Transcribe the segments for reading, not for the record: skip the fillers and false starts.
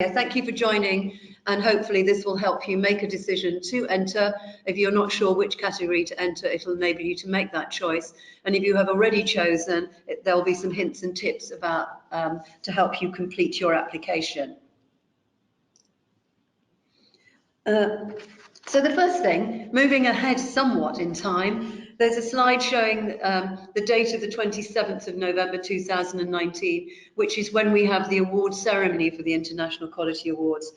Thank you for joining, and hopefully this will help you make a decision to enter. If you're not sure which category to enter, it'll enable you to make that choice. And if you have already chosen, there'll be some hints and tips about to help you complete your application. So the first thing, moving ahead somewhat in time, there's a slide showing the date of the 27th of November 2019, which is when we have the award ceremony for the International Quality Awards.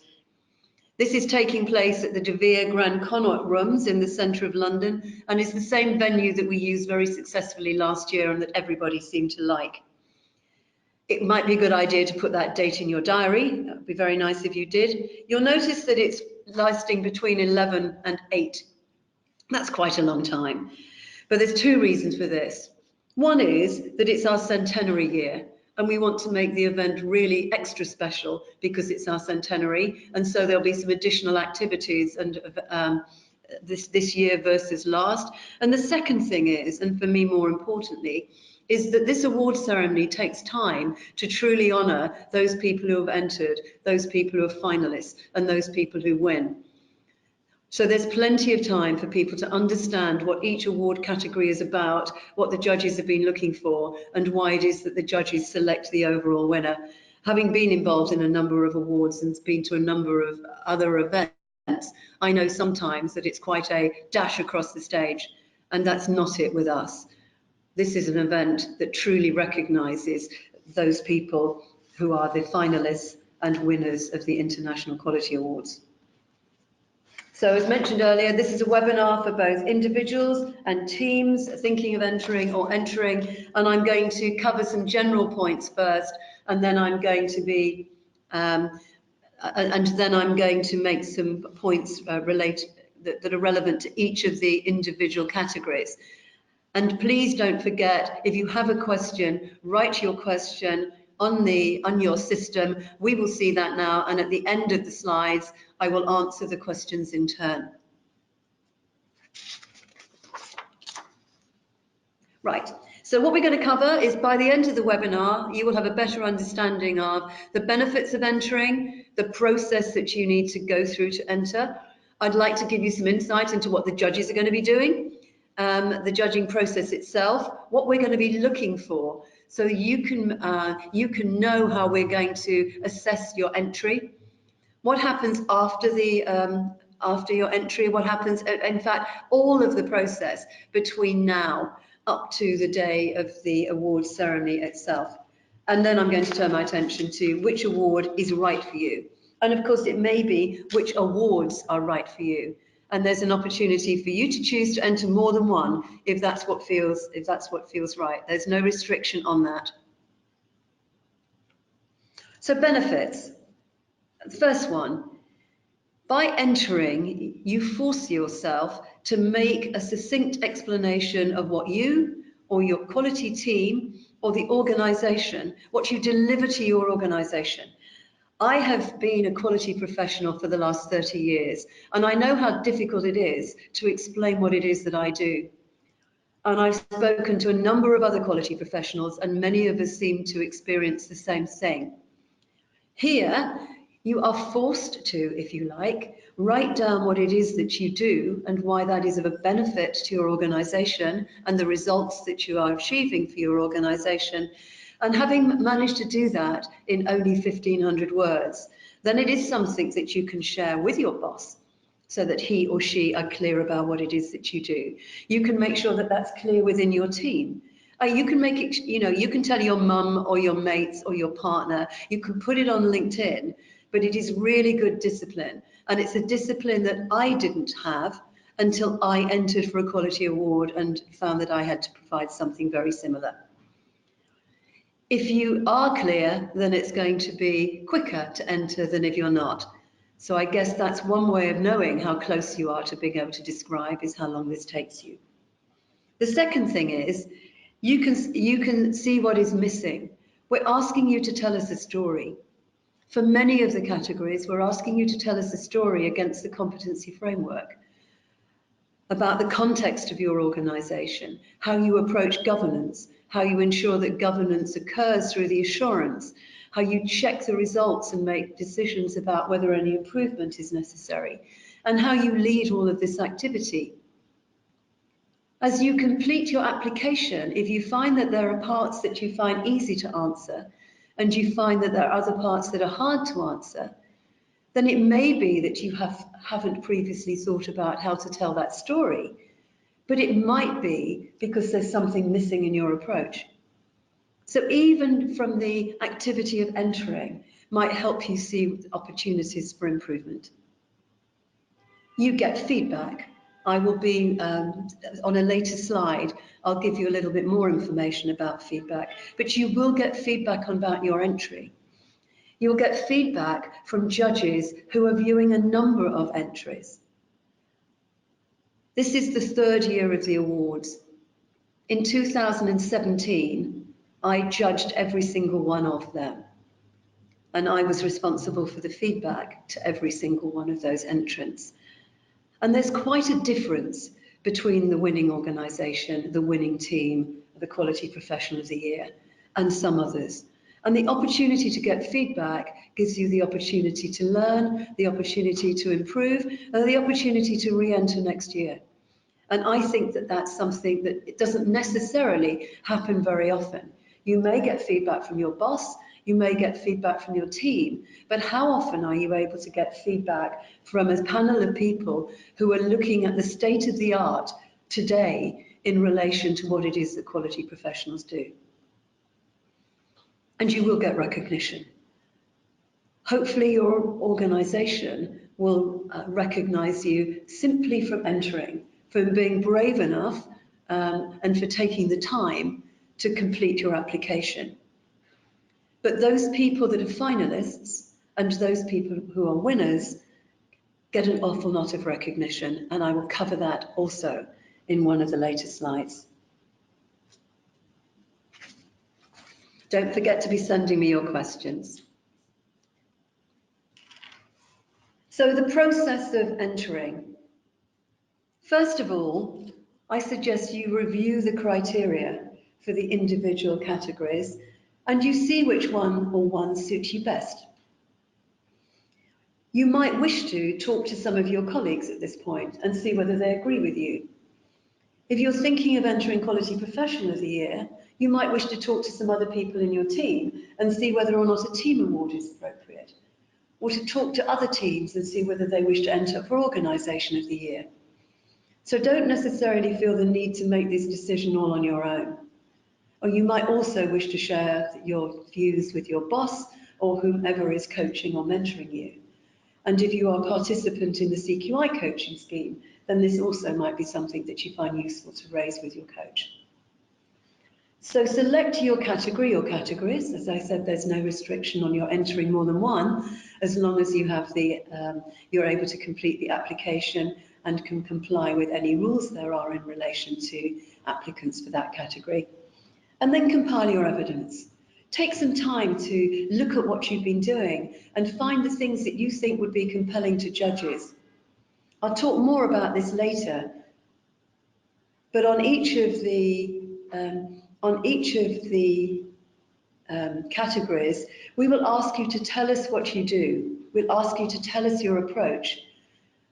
This is taking place at the De Vere Grand Connaught Rooms in the centre of London, and is the same venue that we used very successfully last year and that everybody seemed to like. It might be a good idea to put that date in your diary. It would be very nice if you did. You'll notice that it's lasting between 11 and 8. That's quite a long time. But there's two reasons for this. One is that it's our centenary year, and we want to make the event really extra special because it's our centenary, and so there'll be some additional activities and this year versus last. And the second thing is, and for me more importantly, is that this award ceremony takes time to truly honour those people who have entered, those people who are finalists, and those people who win. So there's plenty of time for people to understand what each award category is about, what the judges have been looking for, and why it is that the judges select the overall winner. Having been involved in a number of awards and been to a number of other events, I know sometimes that it's quite a dash across the stage, and that's not it with us. This is an event that truly recognises those people who are the finalists and winners of the International Quality Awards. So as mentioned earlier, this is a webinar for both individuals and teams thinking of entering or entering, and I'm going to cover some general points first, and then I'm going to be make some points that are relevant to each of the individual categories. And please don't forget, if you have a question, write your question on your system. We will see that now, and at the end of the slides, I will answer the questions in turn. Right, so what we're going to cover is, by the end of the webinar, you will have a better understanding of the benefits of entering, the process that you need to go through to enter. I'd like to give you some insight into what the judges are going to be doing, the judging process itself, what we're going to be looking for, so you can know how we're going to assess your entry, what happens after your entry, what happens, in fact, all of the process between now up to the day of the award ceremony itself. And then I'm going to turn my attention to which award is right for you. And of course, it may be which awards are right for you. And there's an opportunity for you to choose to enter more than one if that's what feels right. There's no restriction on that. So benefits. The first one, by entering, you force yourself to make a succinct explanation of what you or your quality team or the organisation, what you deliver to your organisation. I have been a quality professional for the last 30 years, and I know how difficult it is to explain what it is that I do. And I've spoken to a number of other quality professionals, and many of us seem to experience the same thing. Here, you are forced to, if you like, write down what it is that you do and why that is of a benefit to your organisation and the results that you are achieving for your organisation. And having managed to do that in only 1,500 words, then it is something that you can share with your boss so that he or she are clear about what it is that you do. You can make sure that that's clear within your team. You can make it, you can tell your mum or your mates or your partner, you can put it on LinkedIn, but it is really good discipline. And it's a discipline that I didn't have until I entered for a quality award and found that I had to provide something very similar. If you are clear, then it's going to be quicker to enter than if you're not. So I guess that's one way of knowing how close you are to being able to describe, is how long this takes you. The second thing is, you can see what is missing. We're asking you to tell us a story. For many of the categories, we're asking you to tell us a story against the competency framework, about the context of your organisation, how you approach governance, how you ensure that governance occurs through the assurance, how you check the results and make decisions about whether any improvement is necessary, and how you lead all of this activity. As you complete your application, if you find that there are parts that you find easy to answer, and you find that there are other parts that are hard to answer, then it may be that you haven't previously thought about how to tell that story, but it might be because there's something missing in your approach. So even from the activity of entering might help you see opportunities for improvement. You get feedback. I will be, on a later slide, I'll give you a little bit more information about feedback, but you will get feedback about your entry. You'll get feedback from judges who are viewing a number of entries. This is the third year of the awards. In 2017, I judged every single one of them, and I was responsible for the feedback to every single one of those entrants. And there's quite a difference between the winning organisation, the winning team, the Quality Professional of the Year, and some others. And the opportunity to get feedback gives you the opportunity to learn, the opportunity to improve, and the opportunity to re-enter next year. And I think that that's something that it doesn't necessarily happen very often. You may get feedback from your boss, you may get feedback from your team, but how often are you able to get feedback from a panel of people who are looking at the state of the art today in relation to what it is that quality professionals do? And you will get recognition. Hopefully your organisation will recognise you simply from entering, from being brave enough and for taking the time to complete your application. But those people that are finalists and those people who are winners get an awful lot of recognition, and I will cover that also in one of the later slides. Don't forget to be sending me your questions. So the process of entering. First of all, I suggest you review the criteria for the individual categories and you see which one or ones suit you best. You might wish to talk to some of your colleagues at this point and see whether they agree with you. If you're thinking of entering Quality Professional of the Year, you might wish to talk to some other people in your team and see whether or not a team award is appropriate, or to talk to other teams and see whether they wish to enter for Organisation of the Year. So don't necessarily feel the need to make this decision all on your own. Or you might also wish to share your views with your boss or whomever is coaching or mentoring you. And if you are a participant in the CQI coaching scheme, then this also might be something that you find useful to raise with your coach. So select your category or categories. As I said, there's no restriction on your entering more than one, as long as you have you're able to complete the application and can comply with any rules there are in relation to applicants for that category. And then compile your evidence. Take some time to look at what you've been doing and find the things that you think would be compelling to judges. I'll talk more about this later, but on each of the categories, we will ask you to tell us what you do. We'll ask you to tell us your approach,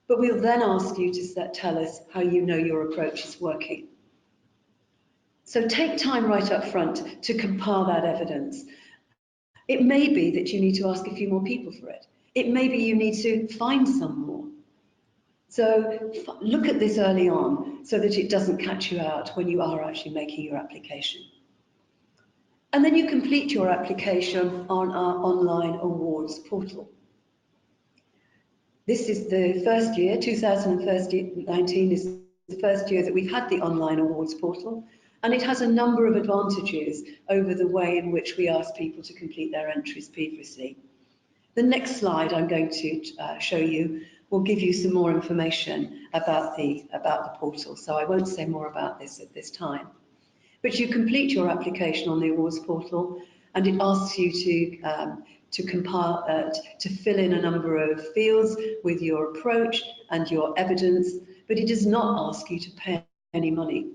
but we'll then ask you to tell us how you know your approach is working. So take time right up front to compile that evidence. It may be that you need to ask a few more people for it. It may be you need to find some more. So look at this early on so that it doesn't catch you out when you are actually making your application. And then you complete your application on our online awards portal. This is the first year, 2019 is the first year that we've had the online awards portal. And it has a number of advantages over the way in which we ask people to complete their entries previously. The next slide I'm going to show you will give you some more information about the portal, so I won't say more about this at this time. But you complete your application on the awards portal, and it asks you to fill in a number of fields with your approach and your evidence, but it does not ask you to pay any money.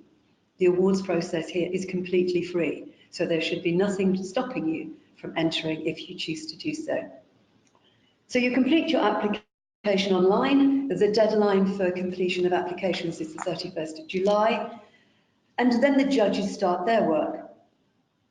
The awards process here is completely free, so there should be nothing stopping you from entering if you choose to do so. So you complete your application online. There's a deadline for completion of applications is the 31st of July. And then the judges start their work.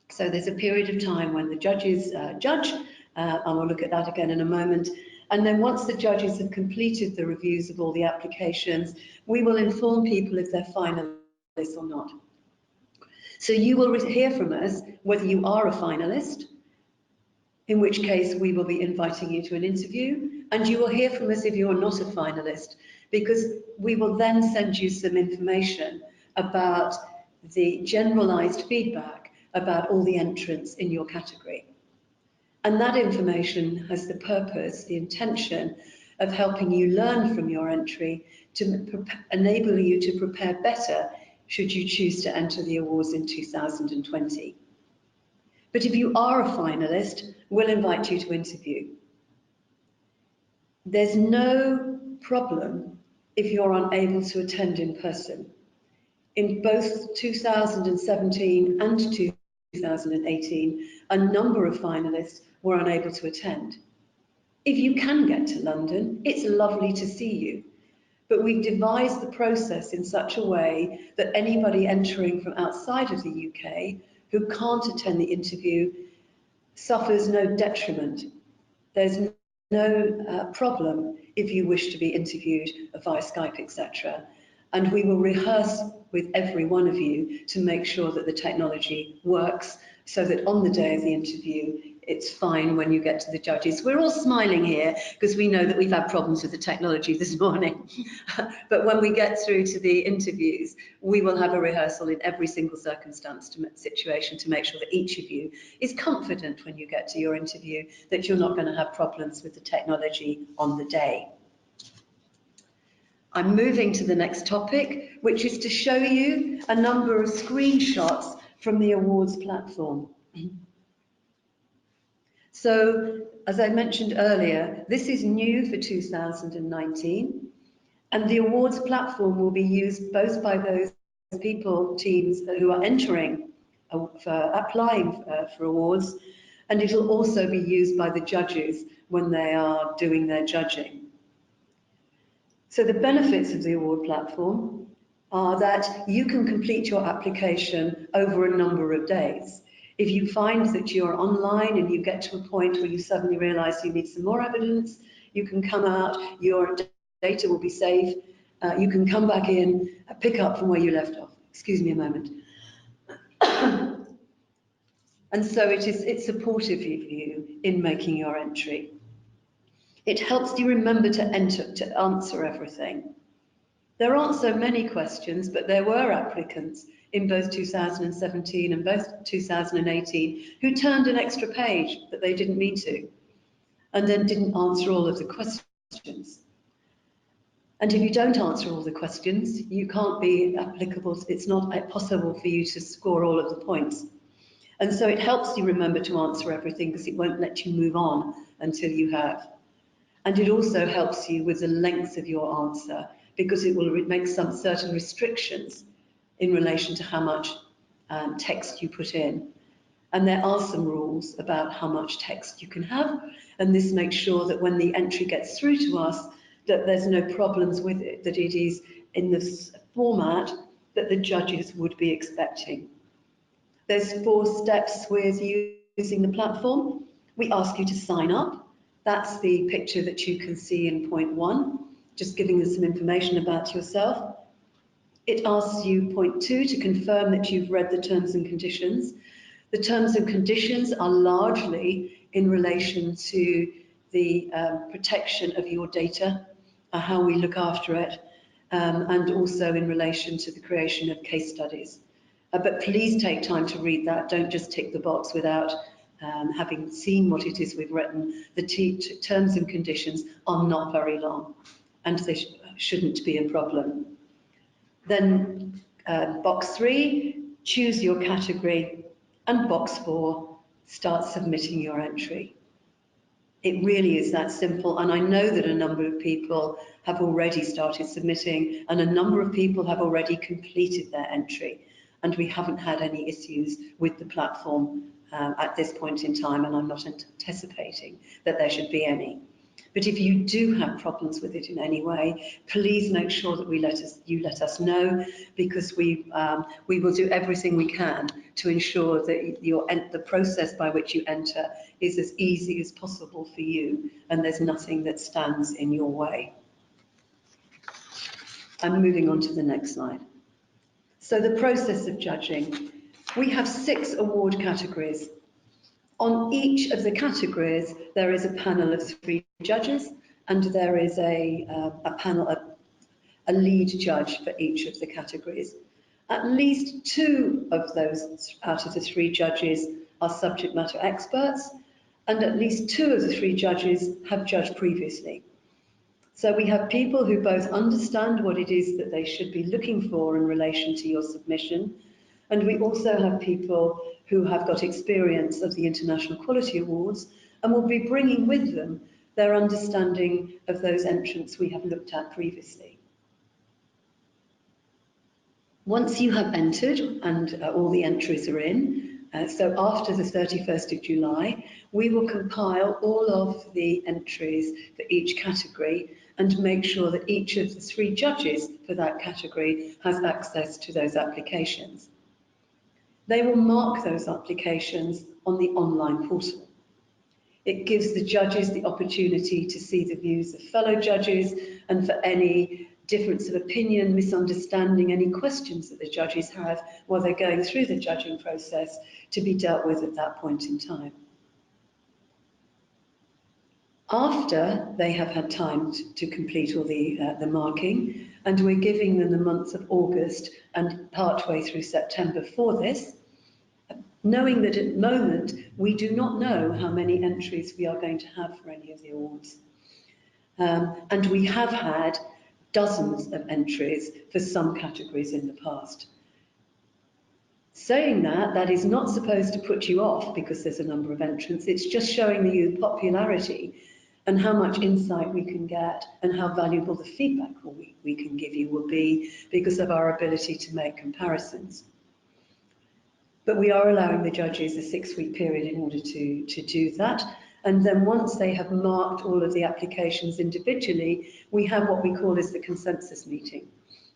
So there's a period of time when the judges judge, and we'll look at that again in a moment. And then once the judges have completed the reviews of all the applications, we will inform people if they're finalists or not. So you will hear from us whether you are a finalist, in which case we will be inviting you to an interview, and you will hear from us if you're not a finalist, because we will then send you some information about the generalised feedback about all the entrants in your category. And that information has the purpose, the intention of helping you learn from your entry to enable you to prepare better should you choose to enter the awards in 2020. But if you are a finalist, we'll invite you to interview. There's no problem if you're unable to attend in person. In both 2017 and 2018, a number of finalists were unable to attend. If you can get to London, it's lovely to see you. But we've devised the process in such a way that anybody entering from outside of the UK who can't attend the interview suffers no detriment. There's no problem if you wish to be interviewed via Skype, etc. And we will rehearse with every one of you to make sure that the technology works so that on the day of the interview, it's fine when you get to the judges. We're all smiling here because we know that we've had problems with the technology this morning. But when we get through to the interviews, we will have a rehearsal in every single situation to make sure that each of you is confident when you get to your interview that you're not going to have problems with the technology on the day. I'm moving to the next topic, which is to show you a number of screenshots from the awards platform. So, as I mentioned earlier, this is new for 2019, and the awards platform will be used both by those teams who are entering, for applying for awards, and it will also be used by the judges when they are doing their judging. So the benefits of the award platform are that you can complete your application over a number of days. If you find that you're online and you get to a point where you suddenly realise you need some more evidence, you can come out, your data will be saved, you can come back in, pick up from where you left off. Excuse me a moment. And so it's supportive of you in making your entry. It helps you remember to answer everything. There aren't so many questions, but there were applicants in both 2017 and both 2018 who turned an extra page that they didn't mean to, and then didn't answer all of the questions. And if you don't answer all the questions, you can't be applicable. It's not possible for you to score all of the points. And so it helps you remember to answer everything because it won't let you move on until you have. And it also helps you with the length of your answer because it will make some certain restrictions in relation to how much text you put in. And there are some rules about how much text you can have, and this makes sure that when the entry gets through to us, that there's no problems with it, that it is in the format that the judges would be expecting. There's 4 steps with using the platform. We ask you to sign up. That's the picture that you can see in point 1, just giving us some information about yourself. It asks you, point 2, to confirm that you've read the terms and conditions. The terms and conditions are largely in relation to the protection of your data, how we look after it, and also in relation to the creation of case studies. But please take time to read that. Don't just tick the box without having seen what it is we've written. The terms and conditions are not very long, and they shouldn't be a problem. Then box 3, choose your category, and box 4, start submitting your entry. It really is that simple, and I know that a number of people have already started submitting, and a number of people have already completed their entry, and we haven't had any issues with the platform at this point in time, and I'm not anticipating that there should be any. But if you do have problems with it in any way, please make sure that you let us know, because we will do everything we can to ensure that the process by which you enter is as easy as possible for you, and there's nothing that stands in your way. I'm moving on to the next slide. So the process of judging. We have 6 award categories. On each of the categories, there is a panel of 3 judges, and there is a lead judge for each of the categories. At least 2 of those out of the 3 judges are subject matter experts, and at least 2 of the 3 judges have judged previously. So we have people who both understand what it is that they should be looking for in relation to your submission, and we also have people who have got experience of the International Quality Awards and will be bringing with them their understanding of those entrants we have looked at previously. Once you have entered and all the entries are in, so after the 31st of July, we will compile all of the entries for each category and make sure that each of the 3 judges for that category has access to those applications. They will mark those applications on the online portal. It gives the judges the opportunity to see the views of fellow judges, and for any difference of opinion, misunderstanding, any questions that the judges have while they're going through the judging process to be dealt with at that point in time. After they have had time to complete all the marking, and we're giving them the month of August and partway through September for this, knowing that at the moment we do not know how many entries we are going to have for any of the awards. And we have had dozens of entries for some categories in the past. Saying that is not supposed to put you off because there's a number of entrants. It's just showing you the popularity and how much insight we can get and how valuable the feedback we can give you will be because of our ability to make comparisons. But we are allowing the judges a 6-week period in order to do that. And then once they have marked all of the applications individually, we have what we call as the consensus meeting.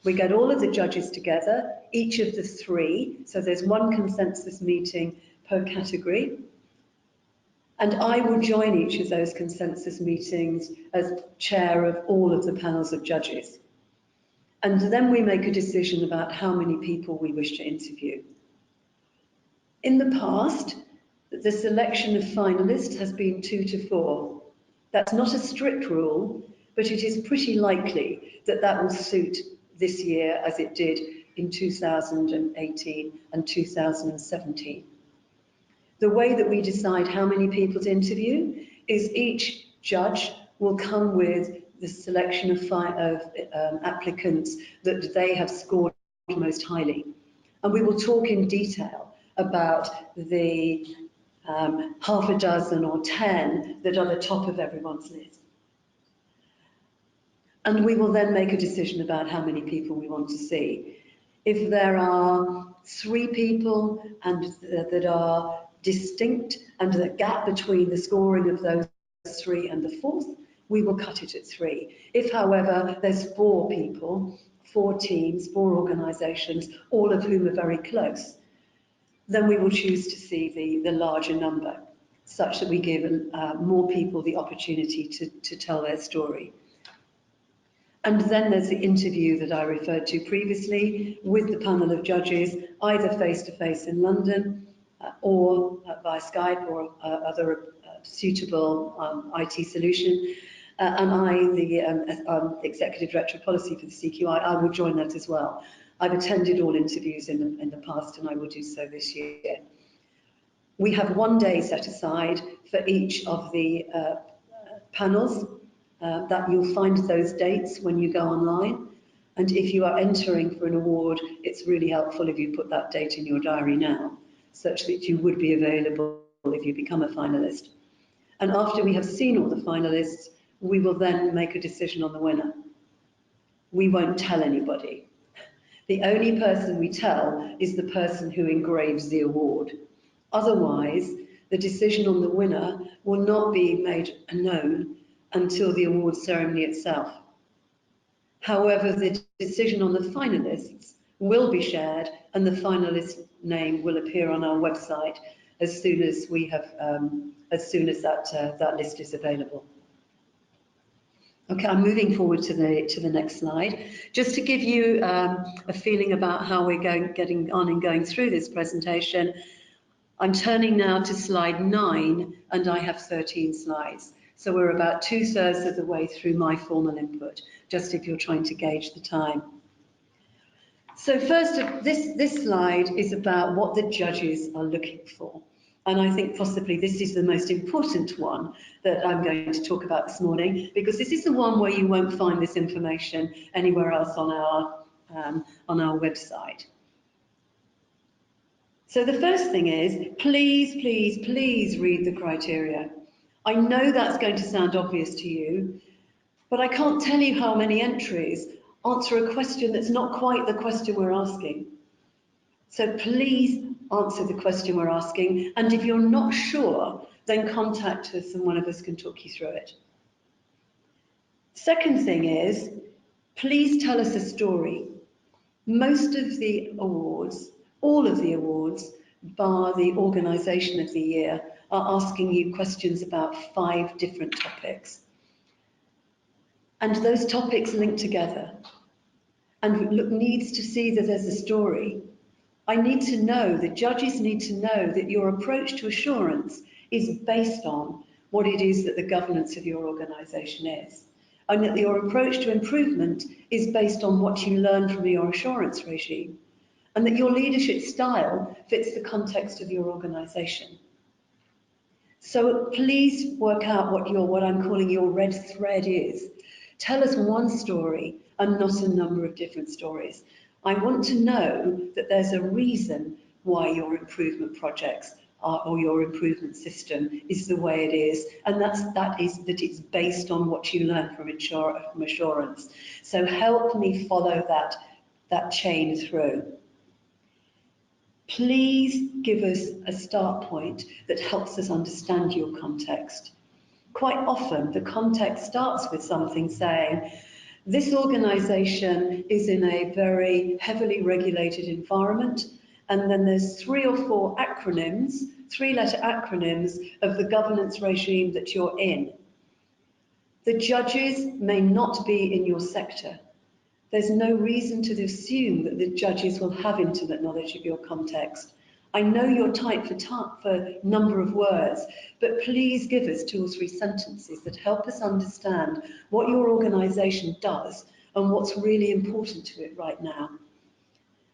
We get all of the judges together, each of the 3, so there's 1 consensus meeting per category. And I will join each of those consensus meetings as chair of all of the panels of judges. And then we make a decision about how many people we wish to interview. In the past, the selection of finalists has been 2 to 4. That's not a strict rule, but it is pretty likely that that will suit this year as it did in 2018 and 2017. The way that we decide how many people to interview is each judge will come with the selection of applicants that they have scored most highly. And we will talk in detail about the half a dozen or 10 that are the top of everyone's list. And we will then make a decision about how many people we want to see. If there are 3 people and that are distinct and the gap between the scoring of those 3 and the 4th, we will cut it at 3. If, however, there's 4 people, 4 teams, 4 organisations, all of whom are very close, then we will choose to see the larger number, such that we give more people the opportunity to tell their story. And then there's the interview that I referred to previously with the panel of judges, either face-to-face in London or via Skype or other suitable IT solution. And I, the Executive Director of Policy for the CQI, I will join that as well. I've attended all interviews in the past and I will do so this year. We have 1 day set aside for each of the panels. That you'll find those dates when you go online. And if you are entering for an award, it's really helpful if you put that date in your diary now, such that you would be available if you become a finalist. And after we have seen all the finalists, we will then make a decision on the winner. We won't tell anybody. The only person we tell is the person who engraves the award. Otherwise, the decision on the winner will not be made known until the award ceremony itself. However, the decision on the finalists will be shared, and the finalist name will appear on our website as soon as we have, that list is available. Okay, I'm moving forward to the next slide. Just to give you a feeling about how we're getting on and going through this presentation, I'm turning now to slide 9, and I have 13 slides. So we're about 2/3 of the way through my formal input, just if you're trying to gauge the time. So first, this slide is about what the judges are looking for. And I think possibly this is the most important one that I'm going to talk about this morning, because this is the one where you won't find this information anywhere else on our website. So the first thing is, please, please, please read the criteria. I know that's going to sound obvious to you, but I can't tell you how many entries answer a question that's not quite the question we're asking. So please answer the question we're asking, and if you're not sure, then contact us and one of us can talk you through it. Second thing is, please tell us a story. Most of the awards, all of the awards, bar the organisation of the year, are asking you questions about 5 different topics. And those topics link together. And needs to see that there's a story. I need to know, the judges need to know that your approach to assurance is based on what it is that the governance of your organisation is. And that your approach to improvement is based on what you learn from your assurance regime. And that your leadership style fits the context of your organisation. So please work out what I'm calling your red thread is. Tell us one story and not a number of different stories. I want to know that there's a reason why your improvement projects or your improvement system is the way it is, and that it's based on what you learn from assurance. So help me follow that chain through. Please give us a start point that helps us understand your context. Quite often, the context starts with something saying, this organisation is in a very heavily regulated environment, and then there's 3 or 4 acronyms, 3-letter acronyms of the governance regime that you're in. The judges may not be in your sector. There's no reason to assume that the judges will have intimate knowledge of your context. I know you're tight for number of words, but please give us 2 or 3 sentences that help us understand what your organisation does and what's really important to it right now.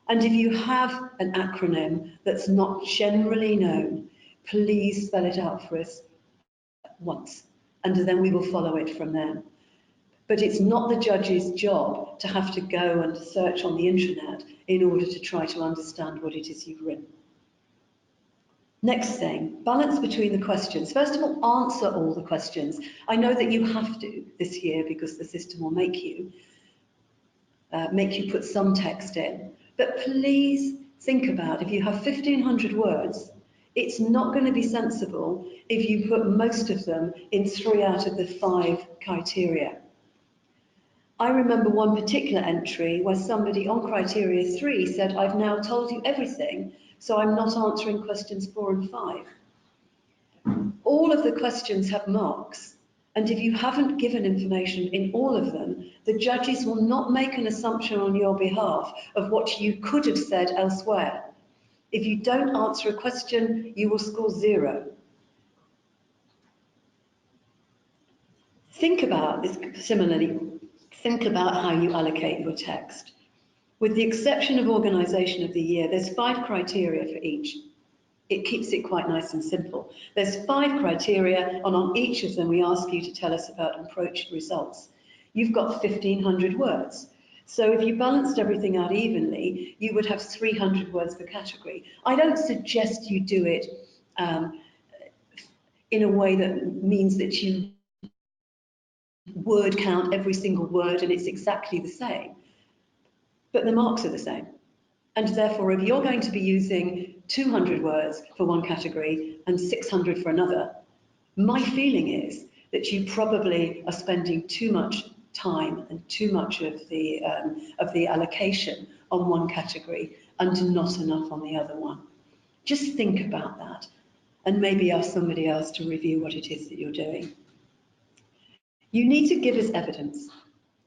And if you have an acronym that's not generally known, please spell it out for us once, and then we will follow it from there. But it's not the judge's job to have to go and search on the intranet in order to try to understand what it is you've written. Next thing, balance between the questions. First of all, answer all the questions. I know that you have to this year because the system will make you put some text in. But please think about, if you have 1,500 words, it's not going to be sensible if you put most of them in 3 out of the 5 criteria. I remember one particular entry where somebody on criteria 3 said, I've now told you everything, so I'm not answering questions 4 and 5. All of the questions have marks, and if you haven't given information in all of them, the judges will not make an assumption on your behalf of what you could have said elsewhere. If you don't answer a question, you will score 0. Think about this similarly. Think about how you allocate your text. With the exception of organisation of the year, there's 5 criteria for each. It keeps it quite nice and simple. There's 5 criteria, and on each of them we ask you to tell us about approach results. You've got 1,500 words. So if you balanced everything out evenly, you would have 300 words per category. I don't suggest you do it in a way that means that you word count every single word and it's exactly the same. But the marks are the same. And therefore, if you're going to be using 200 words for one category and 600 for another, my feeling is that you probably are spending too much time and too much of the allocation on one category and not enough on the other one. Just think about that and maybe ask somebody else to review what it is that you're doing. You need to give us evidence.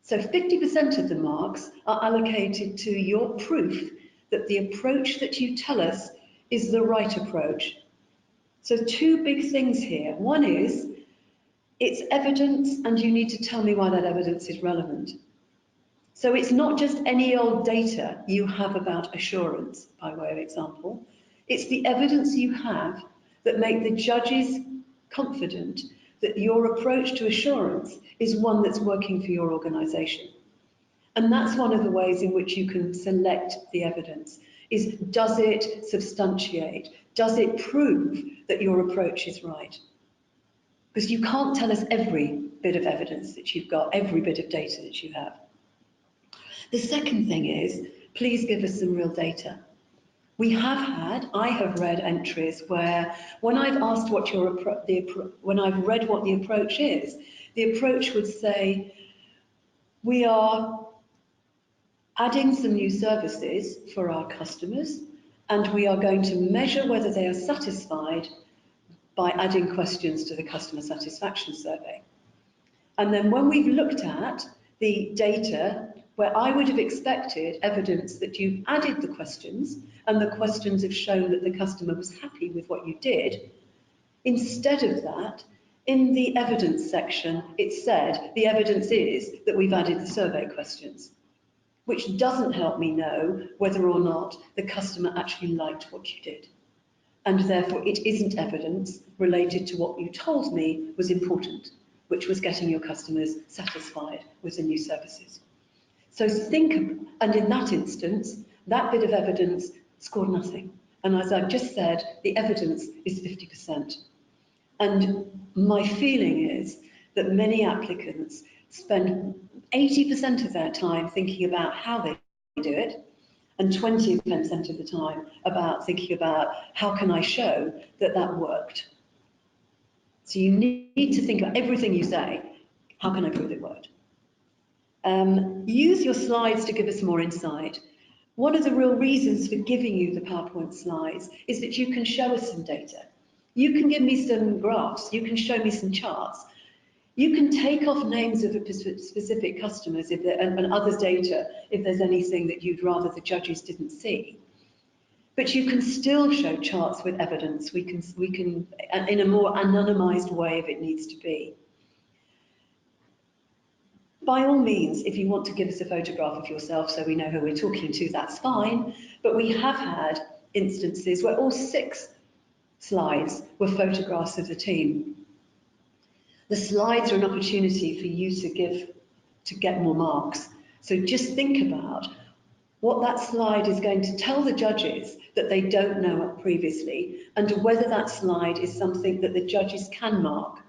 So 50% of the marks are allocated to your proof that the approach that you tell us is the right approach. So two big things here. One is, it's evidence and you need to tell me why that evidence is relevant. So it's not just any old data you have about assurance, by way of example. It's the evidence you have that make the judges confident that your approach to assurance is one that's working for your organisation. And that's one of the ways in which you can select the evidence, is does it substantiate, does it prove that your approach is right? Because you can't tell us every bit of evidence that you've got, every bit of data that you have. The second thing is, please give us some real data. I have read entries where when I've asked what when I've read what the approach is, the approach would say, we are adding some new services for our customers, and we are going to measure whether they are satisfied by adding questions to the customer satisfaction survey. And then when we've looked at the data, where I would have expected evidence that you've added the questions and the questions have shown that the customer was happy with what you did, instead of that, in the evidence section, it said the evidence is that we've added the survey questions, which doesn't help me know whether or not the customer actually liked what you did. And therefore it isn't evidence related to what you told me was important, which was getting your customers satisfied with the new services. So think, and in that instance, that bit of evidence scored nothing. And as I've just said, the evidence is 50%. And my feeling is that many applicants spend 80% of their time thinking about how they do it, and 20% of the time about thinking about how can I show that that worked. So you need to think about everything you say, how can I prove it worked? Use your slides to give us more insight. One of the real reasons for giving you the PowerPoint slides is that you can show us some data. You can give me some graphs, you can show me some charts. You can take off names of specific customers and others' data if there's anything that you'd rather the judges didn't see. But you can still show charts with evidence. We can in a more anonymised way if it needs to be. By all means, if you want to give us a photograph of yourself so we know who we're talking to, that's fine. But we have had instances where all 6 slides were photographs of the team. The slides are an opportunity for you to get more marks. So just think about what that slide is going to tell the judges that they don't know previously, and whether that slide is something that the judges can mark.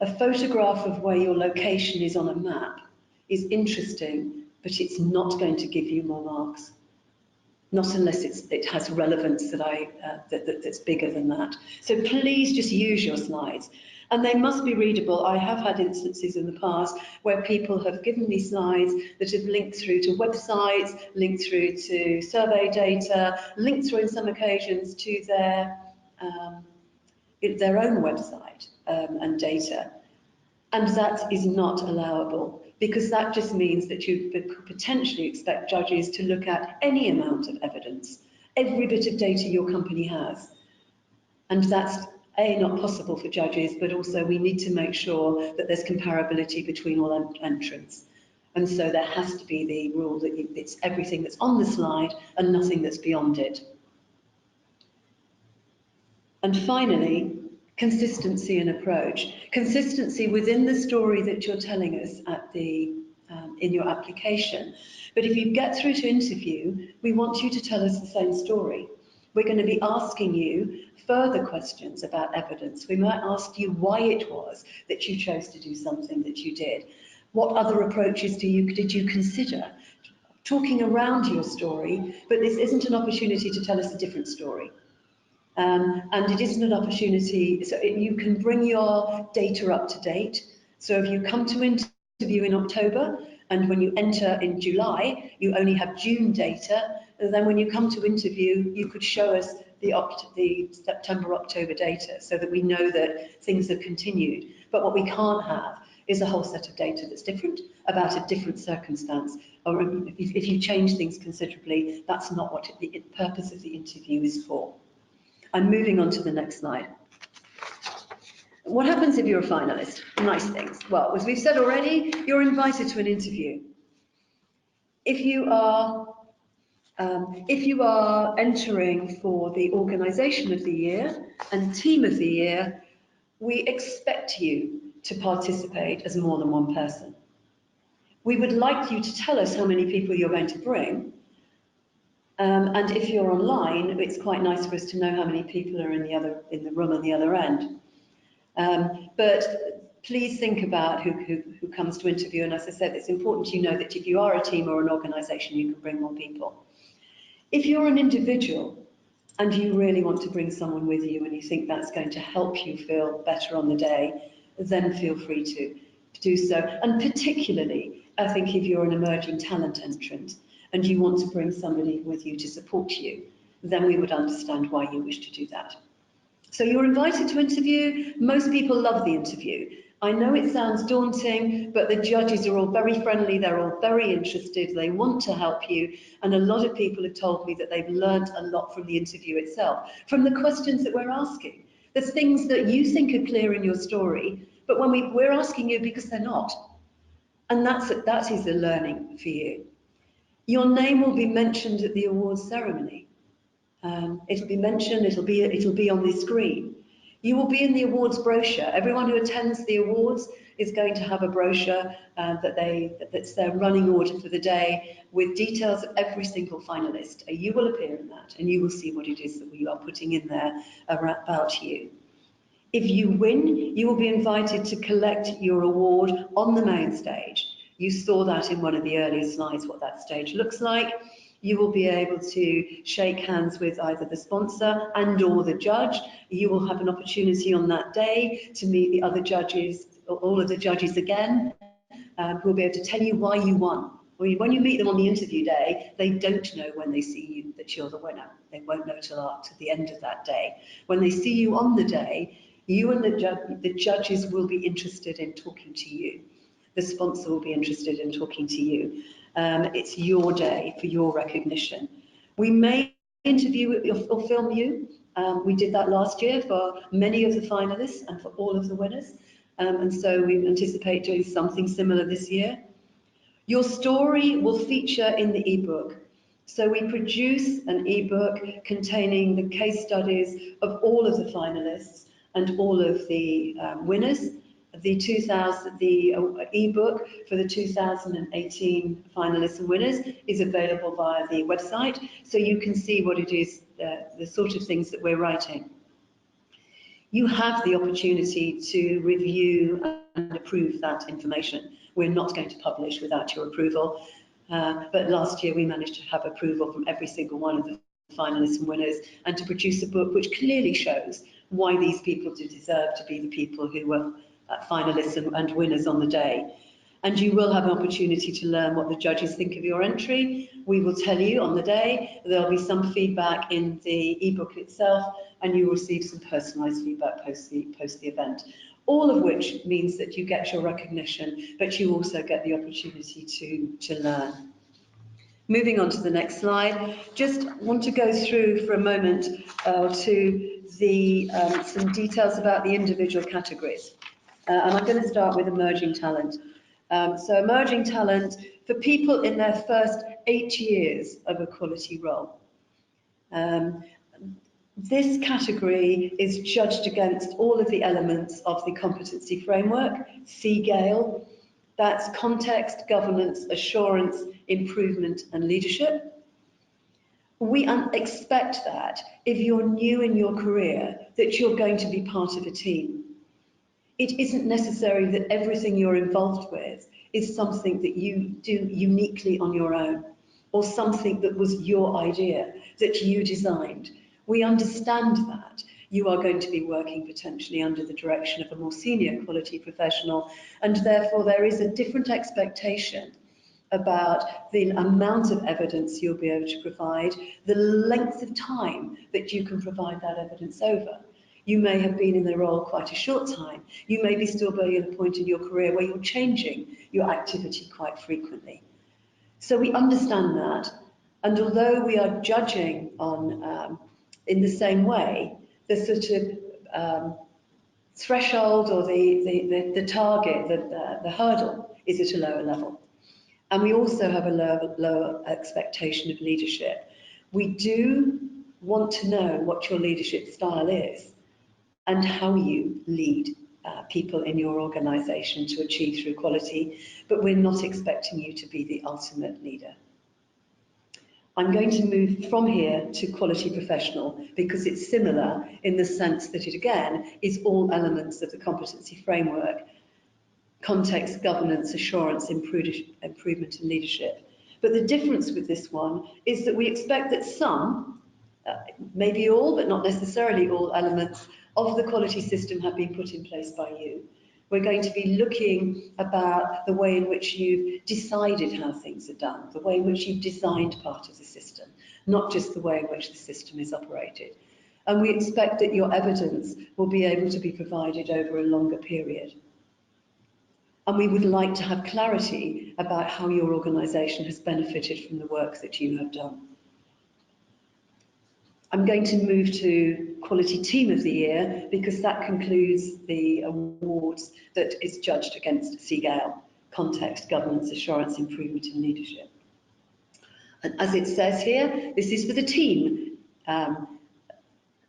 A photograph of where your location is on a map is interesting, but it's not going to give you more marks. Not unless it has relevance that's bigger than that. So please just use your slides. And they must be readable. I have had instances in the past where people have given me slides that have linked through to websites, linked through to survey data, linked through in some occasions to their own website and data. And that is not allowable, because that just means that you could potentially expect judges to look at any amount of evidence, every bit of data your company has. And that's not possible for judges, but also we need to make sure that there's comparability between all entrants. And so there has to be the rule that it's everything that's on the slide and nothing that's beyond it. And finally, consistency in approach. Consistency within the story that you're telling us in your application. But if you get through to interview, we want you to tell us the same story. We're going to be asking you further questions about evidence. We might ask you why it was that you chose to do something that you did. What other approaches did you consider? talking around your story, but this isn't an opportunity to tell us a different story. And it isn't an opportunity, so you can bring your data up to date. So if you come to interview in October, and when you enter in July, you only have June data, and then when you come to interview, you could show us the September-October data so that we know that things have continued. But what we can't have is a whole set of data that's different about a different circumstance. Or if you change things considerably, that's not what the purpose of the interview is for. I'm moving on to the next slide. What happens if you're a finalist? Nice things. Well, as we've said already, you're invited to an interview. If you are entering for the organisation of the year and team of the year, we expect you to participate as more than one person. We would like you to tell us how many people you're going to bring. And if you're online, it's quite nice for us to know how many people are in the room on the other end. But please think about who comes to interview. And as I said, it's important you know that if you are a team or an organisation, you can bring more people. If you're an individual and you really want to bring someone with you and you think that's going to help you feel better on the day, then feel free to do so. And particularly, I think if you're an emerging talent entrant and you want to bring somebody with you to support you, then we would understand why you wish to do that. So you're invited to interview. Most people love the interview. I know it sounds daunting, but the judges are all very friendly, they're all very interested, they want to help you, and a lot of people have told me that they've learned a lot from the interview itself, from the questions that we're asking. There's things that you think are clear in your story, but when we're asking you because they're not. And that is a learning for you. Your name will be mentioned at the awards ceremony. It'll be mentioned, it'll be on the screen. You will be in the awards brochure. Everyone who attends the awards is going to have a brochure that's their running order for the day with details of every single finalist. You will appear in that and you will see what it is that we are putting in there about you. If you win, you will be invited to collect your award on the main stage. You saw that in one of the earlier slides, what that stage looks like. You will be able to shake hands with either the sponsor and or the judge. You will have an opportunity on that day to meet the other judges, or all of the judges again, who will be able to tell you why you won. When you meet them on the interview day, they don't know when they see you that you're the winner. They won't know till after the end of that day. When they see you on the day, you and the judges will be interested in talking to you. The sponsor will be interested in talking to you. It's your day for your recognition. We may interview or film you. We did that last year for many of the finalists and for all of the winners. And so we anticipate doing something similar this year. Your story will feature in the ebook. So we produce an ebook containing the case studies of all of the finalists and all of the winners. The ebook for the 2018 finalists and winners is available via the website, so you can see what it is, the sort of things that we're writing. You have the opportunity to review and approve that information. We're not going to publish without your approval, but last year we managed to have approval from every single one of the finalists and winners, and to produce a book which clearly shows why these people do deserve to be the people who were finalists and winners on the day. And you will have an opportunity to learn what the judges think of your entry. We will tell you on the day. There'll be some feedback in the ebook itself, and you will receive some personalised feedback post the event. All of which means that you get your recognition, but you also get the opportunity to learn. Moving on to the next slide, just want to go through for a moment to the some details about the individual categories. And I'm going to start with emerging talent. So emerging talent for people in their first 8 years of a quality role. This category is judged against all of the elements of the competency framework, CGALE. That's context, governance, assurance, improvement and leadership. We expect that if you're new in your career, that you're going to be part of a team. It isn't necessary that everything you're involved with is something that you do uniquely on your own. or something that was your idea, that you designed. We understand that you are going to be working potentially under the direction of a more senior quality professional, and therefore there is a different expectation about the amount of evidence you'll be able to provide, the length of time that you can provide that evidence over. You may have been in the role quite a short time. You may be still be at a point in your career where you're changing your activity quite frequently. So we understand that, and although we are judging on in the same way, the sort of threshold or the target, the hurdle is at a lower level. And we also have a lower expectation of leadership. We do want to know what your leadership style is and how you lead people in your organisation to achieve through quality, but we're not expecting you to be the ultimate leader. I'm going to move from here to quality professional because it's similar in the sense that it again is all elements of the competency framework: context, governance, assurance, improvement and leadership. But the difference with this one is that we expect that some, maybe all, but not necessarily all elements of the quality system have been put in place by you. We're going to be looking about the way in which you've decided how things are done, the way in which you've designed part of the system, not just the way in which the system is operated. And we expect that your evidence will be able to be provided over a longer period. And we would like to have clarity about how your organisation has benefited from the work that you have done. I'm going to move to Quality Team of the Year because that concludes the awards that is judged against CGAL: context, governance, assurance, improvement and leadership. And as it says here, this is for the team. And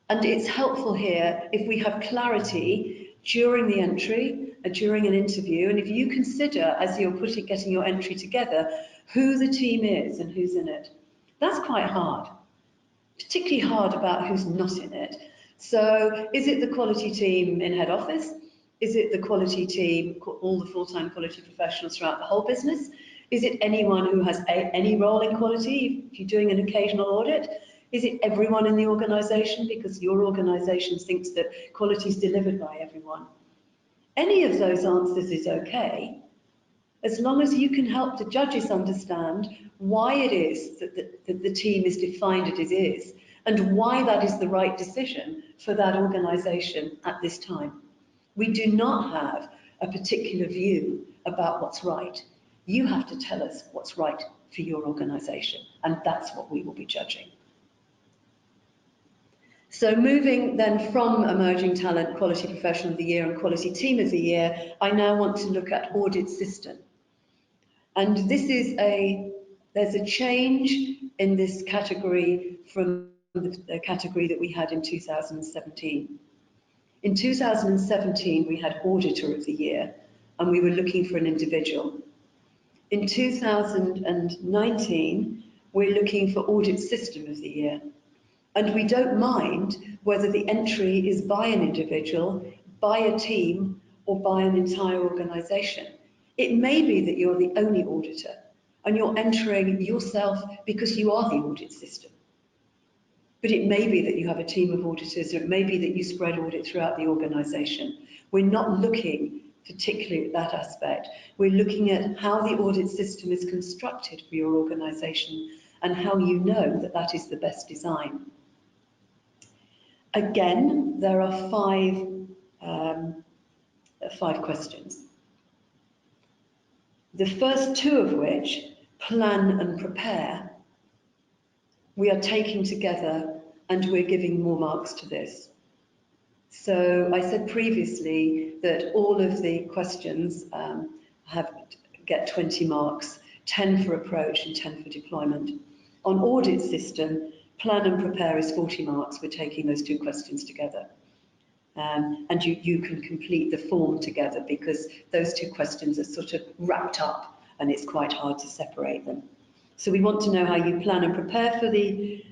it's helpful here if we have clarity during the entry, during an interview, and if you consider as you're getting your entry together, who the team is and who's in it. That's quite hard. Particularly hard about who's not in it. So is it the quality team in head office? Is it the quality team, all the full-time quality professionals throughout the whole business? Is it anyone who has any role in quality if you're doing an occasional audit? Is it everyone in the organisation because your organisation thinks that quality is delivered by everyone? Any of those answers is okay, as long as you can help the judges understand why it is that the team is defined as it is, and why that is the right decision for that organisation at this time. We do not have a particular view about what's right. You have to tell us what's right for your organisation, and that's what we will be judging. So moving then from Emerging Talent, Quality Professional of the Year and Quality Team of the Year, I now want to look at Audit System. And this is there's a change in this category from the category that we had in 2017. In 2017, we had Auditor of the Year, and we were looking for an individual. In 2019, we're looking for Audit System of the Year. And we don't mind whether the entry is by an individual, by a team, or by an entire organisation. It may be that you're the only auditor and you're entering yourself because you are the audit system. But it may be that you have a team of auditors, or it may be that you spread audit throughout the organisation. We're not looking particularly at that aspect. We're looking at how the audit system is constructed for your organisation and how you know that that is the best design. Again, there are five questions. The first two of which, plan and prepare, we are taking together and we're giving more marks to this. So I said previously that all of the questions get 20 marks, 10 for approach and 10 for deployment. On audit system, plan and prepare is 40 marks. We're taking those two questions together. And you can complete the form together because those two questions are sort of wrapped up and it's quite hard to separate them. So we want to know how you plan and prepare for the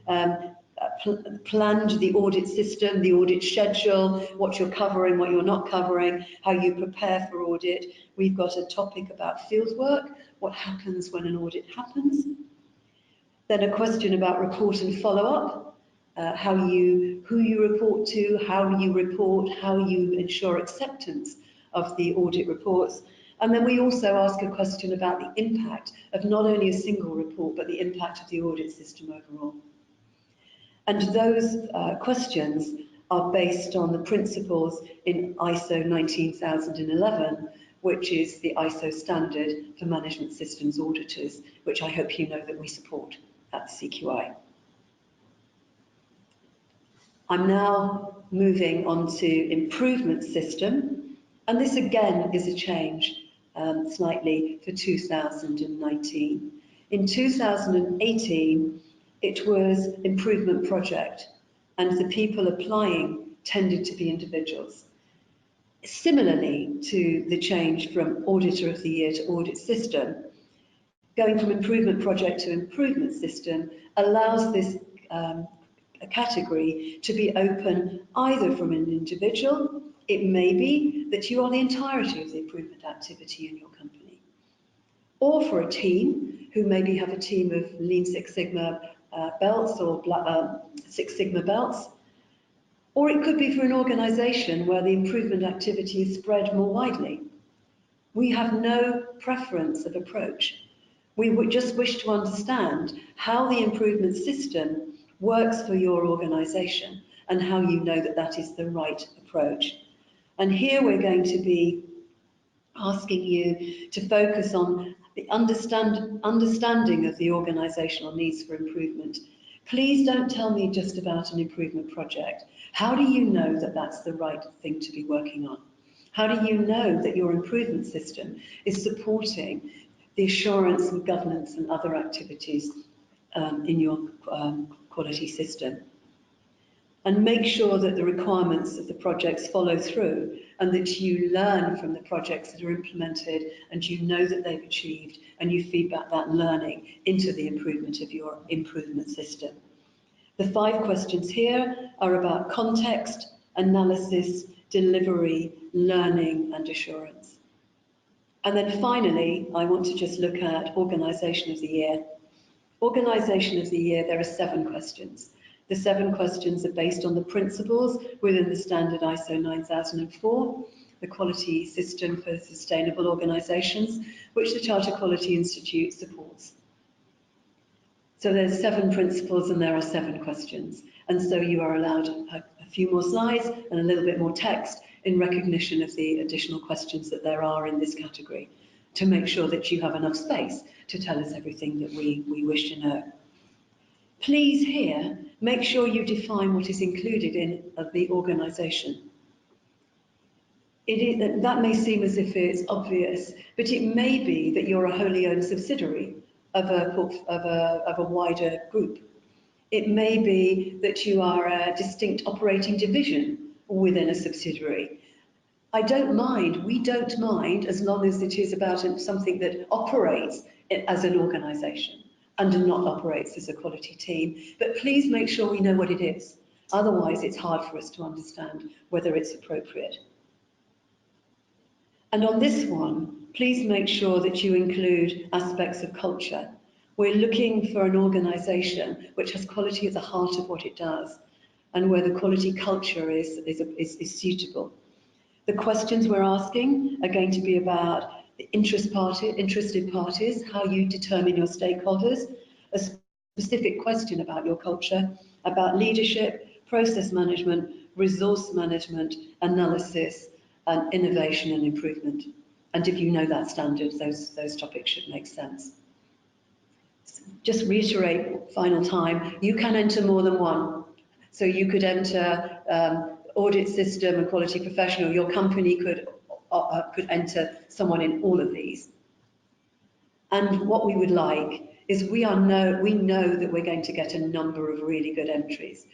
planned the audit system, the audit schedule, what you're covering, what you're not covering, how you prepare for audit. We've got a topic about field work, what happens when an audit happens. Then a question about report and follow-up, who you report to, how you report, how you ensure acceptance of the audit reports. And then we also ask a question about the impact of not only a single report, but the impact of the audit system overall. And those questions are based on the principles in ISO 19011, which is the ISO standard for management systems auditors, which I hope you know that we support at the CQI. I'm now moving on to improvement system, and this again is a change slightly for 2019. In 2018, it was improvement project, and the people applying tended to be individuals. Similarly to the change from Auditor of the Year to Audit System, going from improvement project to improvement system allows this category to be open either from an individual. It may be that you are the entirety of the improvement activity in your company, or for a team who maybe have a team of Lean Six Sigma belts or Six Sigma belts, or it could be for an organisation where the improvement activity is spread more widely. We have no preference of approach. We would just wish to understand how the improvement system works for your organisation and how you know that that is the right approach. And here we're going to be asking you to focus on the understanding of the organisational needs for improvement. Please don't tell me just about an improvement project. How do you know that that's the right thing to be working on? How do you know that your improvement system is supporting the assurance and governance and other activities in your quality system? And make sure that the requirements of the projects follow through and that you learn from the projects that are implemented and you know that they've achieved and you feedback that learning into the improvement of your improvement system. The 5 questions here are about context, analysis, delivery, learning and assurance. And then finally, I want to just look at Organisation of the Year. Organisation of the Year, there are 7 questions. The 7 questions are based on the principles within the standard ISO 9004, the quality system for sustainable organisations, which the Chartered Quality Institute supports. So there's 7 principles and there are 7 questions. And so you are allowed a few more slides and a little bit more text in recognition of the additional questions that there are in this category to make sure that you have enough space to tell us everything that we wish to know. Please here, make sure you define what is included in the organisation. That may seem as if it's obvious, but it may be that you're a wholly owned subsidiary of a wider group. It may be that you are a distinct operating division within a subsidiary. I don't mind, we don't mind, as long as it is about something that operates as an organisation and not operates as a quality team. But please make sure we know what it is. Otherwise, it's hard for us to understand whether it's appropriate. And on this one, please make sure that you include aspects of culture. We're looking for an organisation which has quality at the heart of what it does and where the quality culture is suitable. The questions we're asking are going to be about the interested parties, how you determine your stakeholders, a specific question about your culture, about leadership, process management, resource management, analysis, and innovation and improvement. And if you know that standard, those topics should make sense. Just reiterate, final time, you can enter more than one. So you could enter audit system and quality professional. Your company could enter someone in all of these. And what we would like is we know that we're going to get a number of really good entries.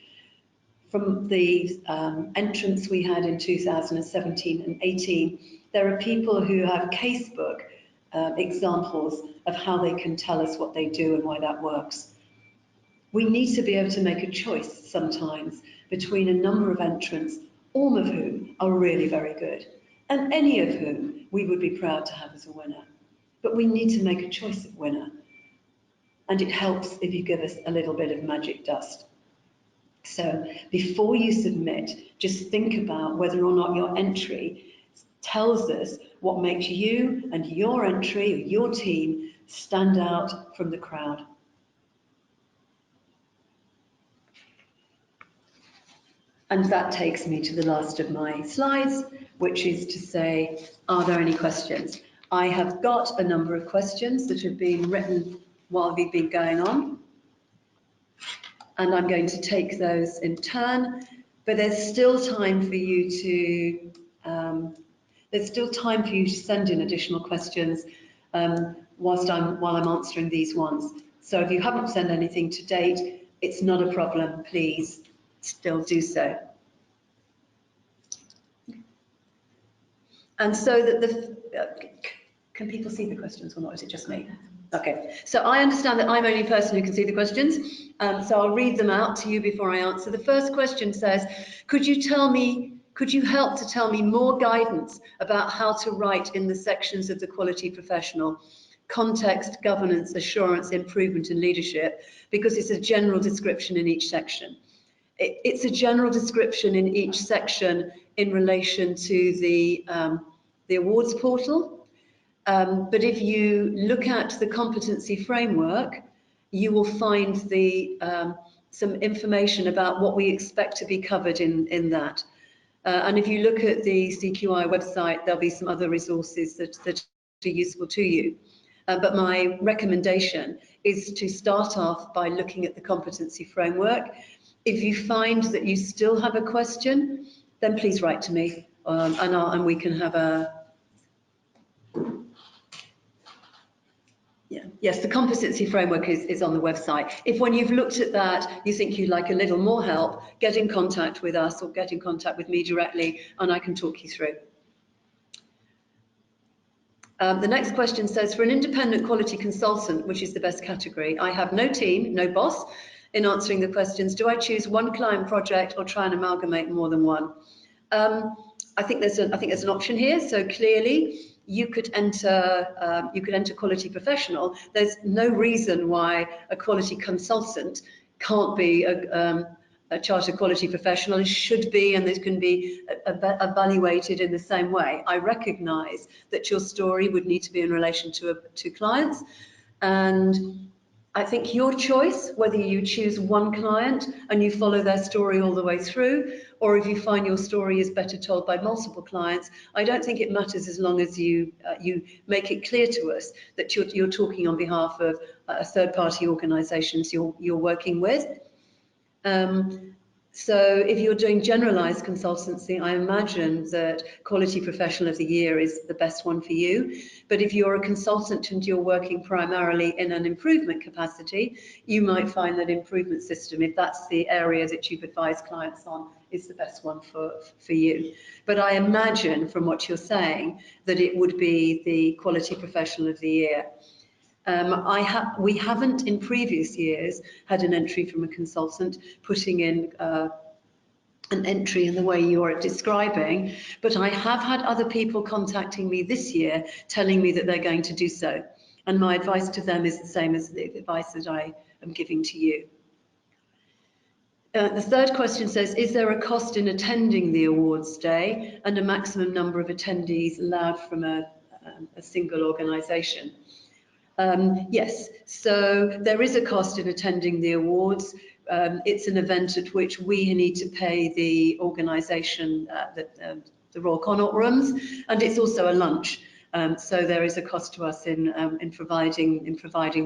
From the entrants we had in 2017 and 18, there are people who have casebook examples of how they can tell us what they do and why that works. We need to be able to make a choice sometimes between a number of entrants, all of whom are really very good, and any of whom we would be proud to have as a winner. But we need to make a choice of winner. and it helps if you give us a little bit of magic dust. So before you submit, just think about whether or not your entry tells us what makes you and your entry or your team stand out from the crowd. And that takes me to the last of my slides, which is to say, are there any questions? I have got a number of questions that have been written while we've been going on, and I'm going to take those in turn, but there's still time for you to send in additional questions while I'm answering these ones. So if you haven't sent anything to date, it's not a problem, please still do so. And so that can people see the questions or not? Is it just me? Okay, so I understand that I'm the only person who can see the questions, so I'll read them out to you before I answer. The first question says, could you help to tell me more guidance about how to write in the sections of the quality professional? Context, governance, assurance, improvement and leadership, because it's a general description in each section. It's a general description in each section in relation to the awards portal. But if you look at the competency framework, you will find some information about what we expect to be covered in that. And if you look at the CQI website, there'll be some other resources that are useful to you. But my recommendation is to start off by looking at the competency framework. If you find that you still have a question, then please write to me, and we can have a... Yeah. Yes, the competency framework is on the website. If when you've looked at that, you think you'd like a little more help, get in contact with us or get in contact with me directly, and I can talk you through. The next question says, for an independent quality consultant, which is the best category, I have no team, no boss. In answering the questions, do I choose one client project or try and amalgamate more than one? I think there's an option here. So clearly, you could enter quality professional. There's no reason why a quality consultant can't be a chartered quality professional. It should be, and this can be evaluated in the same way. I recognise that your story would need to be in relation to clients, and I think your choice, whether you choose one client and you follow their story all the way through, or if you find your story is better told by multiple clients, I don't think it matters as long as you make it clear to us that you're talking on behalf of third-party organisations you're working with. So if you're doing generalised consultancy, I imagine that Quality Professional of the Year is the best one for you. But if you're a consultant and you're working primarily in an improvement capacity, you might find that Improvement System, if that's the area that you've advised clients on, is the best one for you. But I imagine from what you're saying that it would be the Quality Professional of the Year. We haven't in previous years had an entry from a consultant putting in an entry in the way you're describing, but I have had other people contacting me this year telling me that they're going to do so. And my advice to them is the same as the advice that I am giving to you. The third question says, is there a cost in attending the awards day and a maximum number of attendees allowed from a single organisation? Yes, so there is a cost in attending the awards. It's an event at which we need to pay the organisation, the Royal Connaught Rooms, and it's also a lunch. So there is a cost to us in providing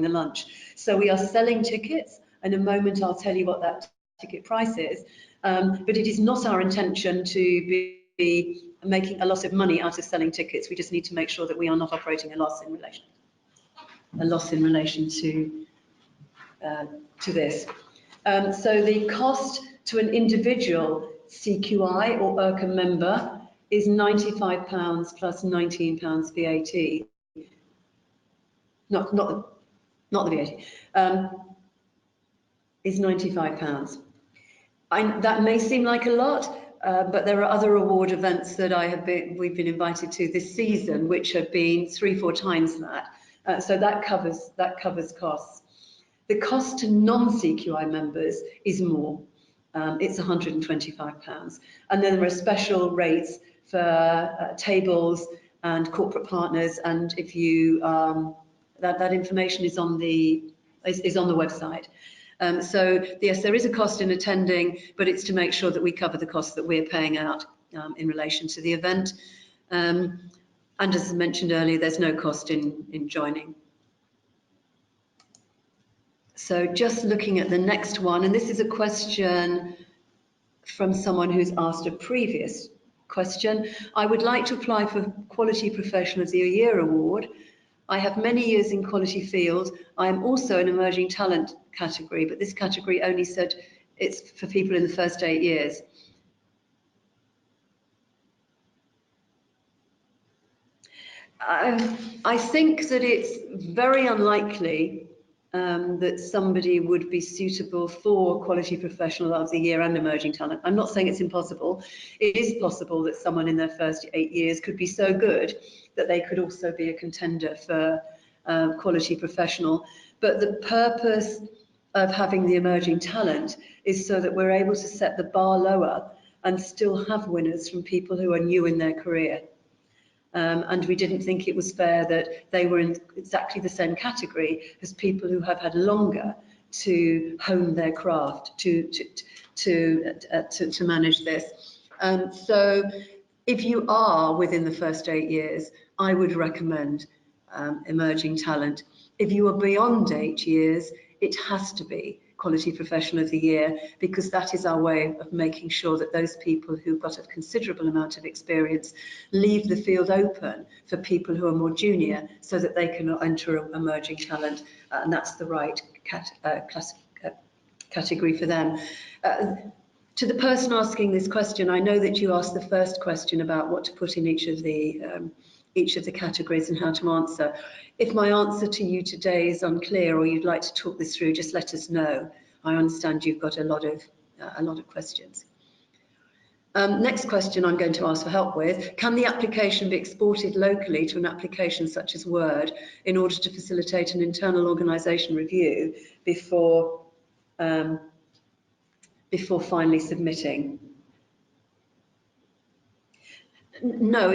the lunch. So we are selling tickets. In a moment, I'll tell you what that ticket price is. But it is not our intention to be making a lot of money out of selling tickets. We just need to make sure that we are not operating a loss in relation to this. So the cost to an individual CQI or IRCA member is £95 plus £19 VAT. Not the VAT. Is £95. That may seem like a lot, but there are other award events that we've been invited to this season, which have been 3-4 times that. So that covers costs. The cost to non-CQI members is more. It's £125. And then there are special rates for tables and corporate partners. And if you that information is on the website. So yes, there is a cost in attending, but it's to make sure that we cover the costs that we're paying out in relation to the event. And as mentioned earlier, there's no cost in joining. So just looking at the next one, and this is a question from someone who's asked a previous question. I would like to apply for Quality Professional of the Year award. I have many years in quality field. I am also an emerging talent category, but this category only said it's for people in the first 8 years. I think that it's very unlikely that somebody would be suitable for Quality Professional of the Year and Emerging Talent. I'm not saying it's impossible. It is possible that someone in their first 8 years could be so good that they could also be a contender for Quality Professional. But the purpose of having the Emerging Talent is so that we're able to set the bar lower and still have winners from people who are new in their career. And we didn't think it was fair that they were in exactly the same category as people who have had longer to hone their craft, to manage this. So if you are within the first 8 years, I would recommend Emerging Talent. If you are beyond 8 years, it has to be Quality Professional of the Year, because that is our way of making sure that those people who've got a considerable amount of experience leave the field open for people who are more junior so that they can enter Emerging Talent, and that's the right category for them. To the person asking this question, I know that you asked the first question about what to put in each of the categories and how to answer. If my answer to you today is unclear or you'd like to talk this through, just let us know. I understand you've got a lot of questions. Next question I'm going to ask for help with: can the application be exported locally to an application such as Word in order to facilitate an internal organisation review before finally submitting? No,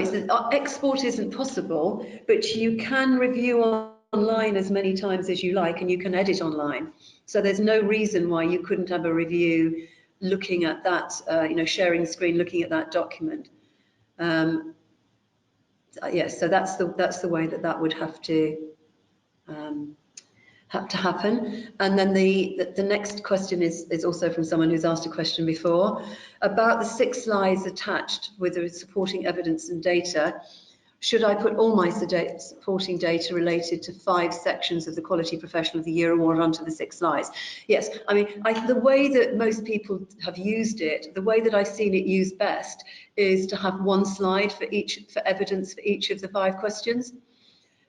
export isn't possible, but you can review online as many times as you like, and you can edit online. So there's no reason why you couldn't have a review looking at that, sharing the screen, looking at that document. Yes, so that's the way that would have to happen. And then the next question is also from someone who's asked a question before about the 6 slides attached with the supporting evidence and data. Should I put all my supporting data related to 5 sections of the Quality Professional of the Year award onto the 6 slides? Yes, I mean, the way that most people have used it, the way that I've seen it used best is to have 1 slide for evidence for each of the 5 questions.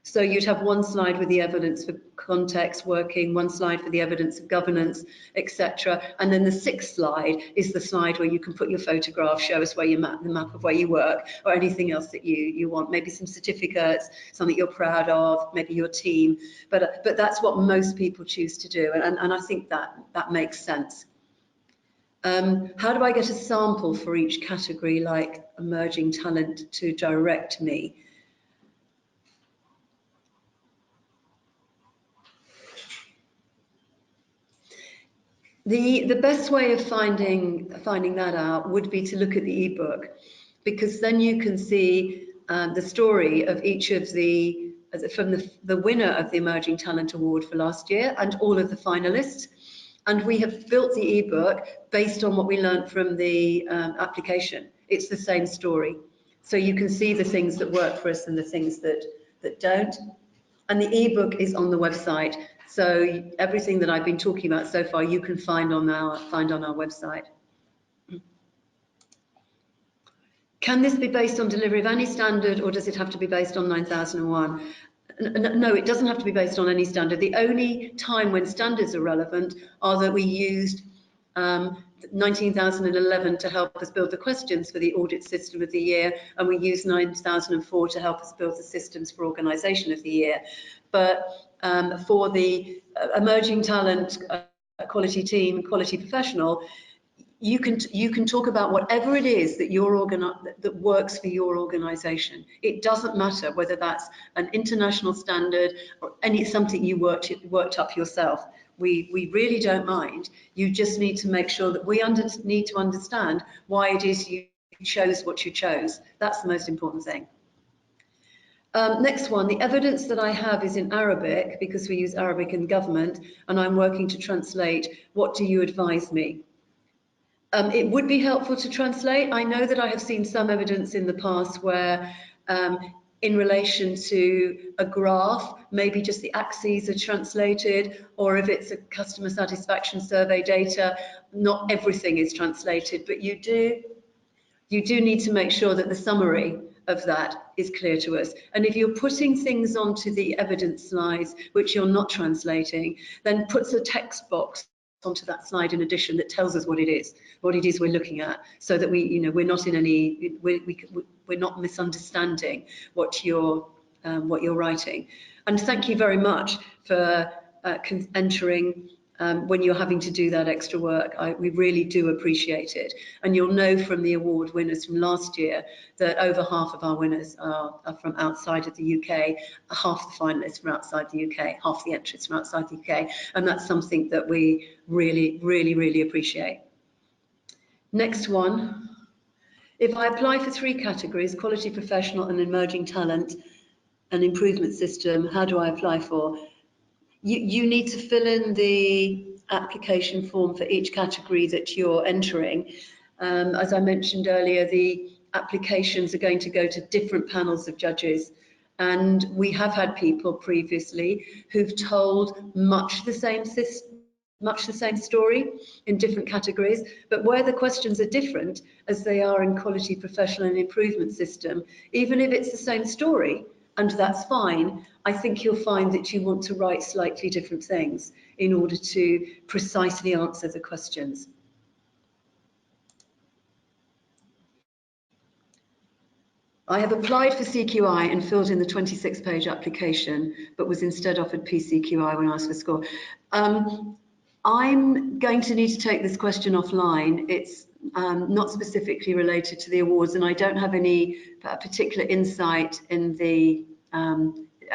So you'd have 1 slide with the evidence for context working, 1 slide for the evidence of governance, etc. And then the 6th slide is the slide where you can put your photograph, show us where the map of where you work, or anything else that you want, maybe some certificates, something you're proud of, maybe your team. But that's what most people choose to do, and I think that makes sense. How do I get a sample for each category, like Emerging Talent, to direct me? The best way of finding that out would be to look at the ebook, because then you can see the story of each of from the winner of the Emerging Talent Award for last year and all of the finalists. And we have built the ebook based on what we learned from the application. It's the same story. So you can see the things that work for us and the things that don't. And the ebook is on the website. So everything that I've been talking about so far, you can find on our website. Can this be based on delivery of any standard, or does it have to be based on 9001? No, it doesn't have to be based on any standard. The only time when standards are relevant are that we used 19,011 to help us build the questions for the Audit System of the Year, and we used 9,004 to help us build the systems for Organisation of the Year. But for the emerging talent quality team, quality professional, you can talk about whatever it is that that works for your organisation. It doesn't matter whether that's an international standard or something you worked up yourself. We really don't mind. You just need to make sure that we need to understand why it is you chose what you chose. That's the most important thing. Next one, the evidence that I have is in Arabic because we use Arabic in government, and I'm working to translate. What do you advise me? It would be helpful to translate. I know that I have seen some evidence in the past where in relation to a graph, maybe just the axes are translated, or if it's a customer satisfaction survey data, not everything is translated, but you do need to make sure that the summary of that is clear to us. And if you're putting things onto the evidence slides which you're not translating, then put a text box onto that slide in addition that tells us what it is we're looking at, so that we're not in any we're not misunderstanding what you're writing. And thank you very much for entering when you're having to do that extra work. We really do appreciate it. And you'll know from the award winners from last year that over half of our winners are from outside of the UK, half the finalists from outside the UK, half the entrants from outside the UK. And that's something that we really, really, really appreciate. Next one. If I apply for 3 categories, quality professional and emerging talent and improvement system, how do I apply for? You need to fill in the application form for each category that you're entering. As I mentioned earlier, the applications are going to go to different panels of judges. And we have had people previously who've told much the same story in different categories, but where the questions are different, as they are in quality professional and improvement system, even if it's the same story, and that's fine, I think you'll find that you want to write slightly different things in order to precisely answer the questions. I have applied for CQI and filled in the 26-page application, but was instead offered PCQI when asked for score. I'm going to need to take this question offline. It's not specifically related to the awards, and I don't have any particular insight in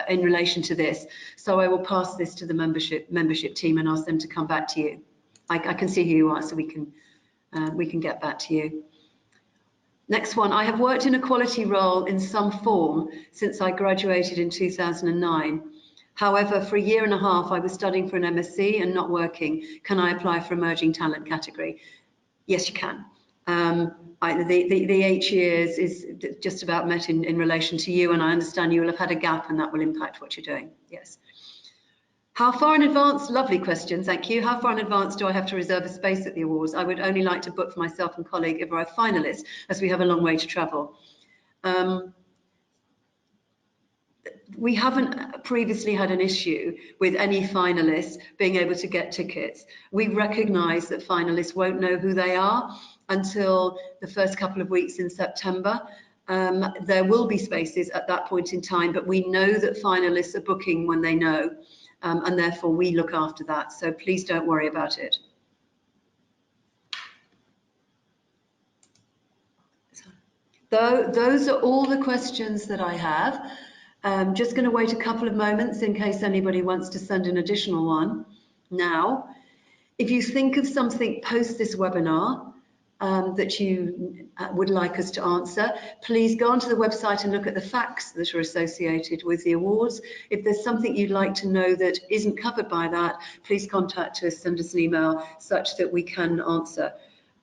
relation to this. So I will pass this to the membership team and ask them to come back to you. I can see who you are, so we can get back to you. Next one, I have worked in a quality role in some form since I graduated in 2009. However, for 1.5 years, I was studying for an MSc and not working. Can I apply for emerging talent category? Yes, you can. The 8 years is just about met in relation to you, and I understand you will have had a gap and that will impact what you're doing. Yes. How far in advance? Lovely question, thank you. How far in advance do I have to reserve a space at the awards? I would only like to book for myself and colleague if we're a finalist, as we have a long way to travel. We haven't previously had an issue with any finalists being able to get tickets. We recognise that finalists won't know who they are until the first couple of weeks in September. There will be spaces at that point in time, but we know that finalists are booking when they know, and therefore we look after that. So please don't worry about it. Those are all the questions that I have. Just going to wait a couple of moments in case anybody wants to send an additional one now. If you think of something post this webinar that you would like us to answer, please go onto the website and look at the facts that are associated with the awards. If there's something you'd like to know that isn't covered by that, please contact us, send us an email such that we can answer.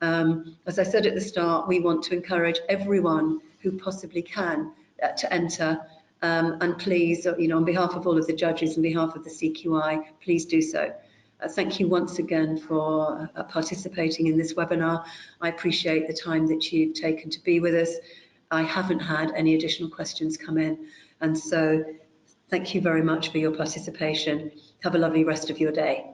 As I said at the start, we want to encourage everyone who possibly can to enter. And please, on behalf of all of the judges, on behalf of the CQI, please do so. Thank you once again for participating in this webinar. I appreciate the time that you've taken to be with us. I haven't had any additional questions come in, and so thank you very much for your participation. Have a lovely rest of your day.